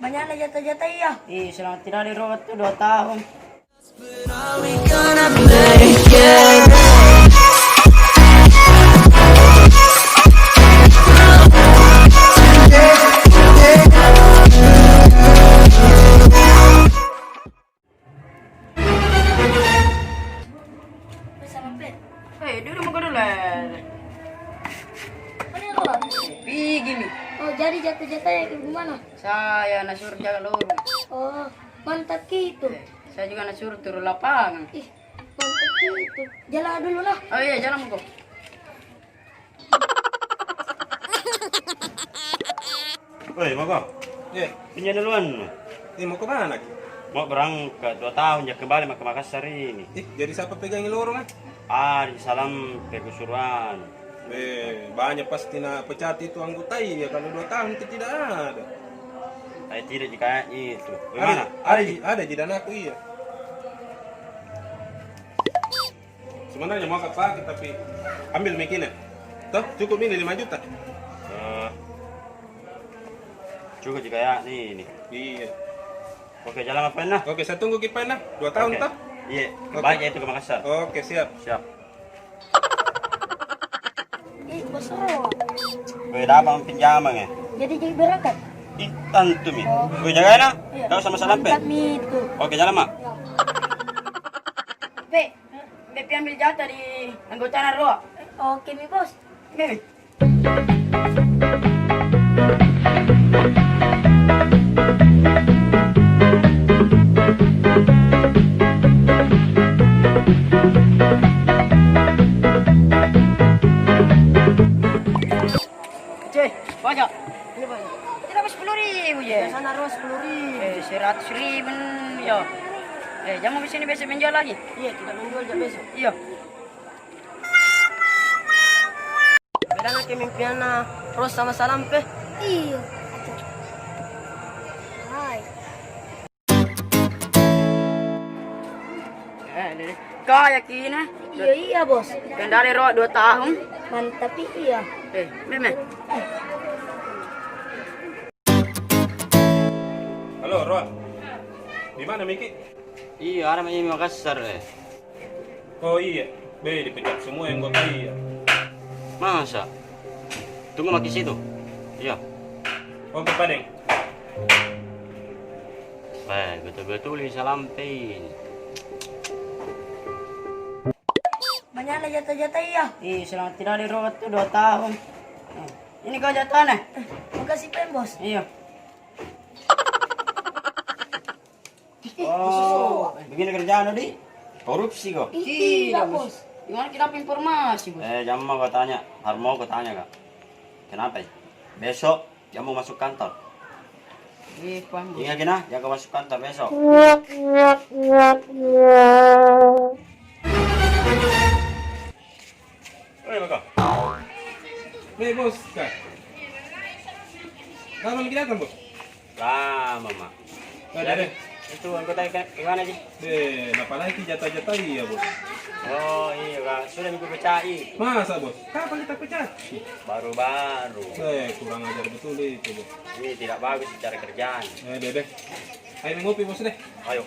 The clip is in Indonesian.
Banyak na jatah-jatah ya. Selamat tidak dirawat tuh 2 tahun. Bersama Pet. Dia udah mau dulu. Mana Ron? Pergi nih. Oh, jadi jatah-jatahnya ke gimana? Saya nasuruh jaga lorong. Oh, mantap gitu. Saya juga nasuruh turun lapangan. Ih, mantap gitu. Jalan dulu lah. Oh iya, jalan kok. Woi, mau kok? Ya, Pinjam duluan. ini mau kemana? Mau berangkat 2 tahun ya kembali ke Makassar ini. Jadi siapa pegangin lorong ah? Di salam Pegusuruan. Banyak pasti nak pecat itu anggota ya kalau 2 tahun itu tidak ada. Saya tidak jika itu. Gimana? Ada di dana aku iya. Sebenarnya mau pakai tapi ambil mikirnya. Toh cukup ini 5 juta. Juga jika ya ini. Iya. Oke, jalan apa nah? Oke, saya tunggu kipan nah. 2 tahun Oke. toh? Iya, Oke. baik ya itu ke Makassar. Oke, siap. Siap. Ih, bos Ron. Beda bang pinjaman ya. Jadi berangkat. Tentu mi. Gue jaga na. Iya. Kau sama salam pe. Mantap itu. Oke, jalan mak. Pe, Bepi ambil jatah di anggota Narua. Oke, mi bos. Nih. Cuy, banyak. Ini banyak. Tidak 10.000 ya. Sana Ron 10.000. 100.000 ya. Jangan di sini besok menjual lagi. Iya, tidak menjual jam besok. Iya. Beda nak mimpian Ros sama Salam pe. Iya. Hai. Kau yakin eh? Iya bos. Kendari roh 2 tahun. Mantap iya. Meme. Halo, Ron. Di mana Miki? Iya, ada di Makassar Oh iya. Dipecat semua yang anggota iya. Masa? Tunggu mak di situ. Iya. Oke, Padeng. Baik, betul-betul di salam pe ini. Banyak na jatah-jatah ya. Selamat tidak dirawat tuh 2 tahun. Ini kau jatahnya? Makasih pen bos. Iya. Oh, begini kerjaan di? Korupsi kok. Tidak bos. Gimana kita dapat informasi, Bos? Jam mau tanya, Harmo kau tanya kak. Kenapa? Besok jam mau masuk kantor. Paham, Bos. Ingat kena, jangan masuk kantor besok. Oi, Bang. Bos, Kak. Lama lagi datang, Bos? Lama mak. Ada. Itu anggota gimana sih? Kenapa lagi jatah-jatah iya, Bos? Oh iya kak, sudah minggu pecai. Masa, Bos? Kapan kita pecat? Baru-baru. Kurang ajar betul itu, Bos. Ini tidak bagus secara kerjaan. Deh. Ayo ngopi, Bos deh. Ayo.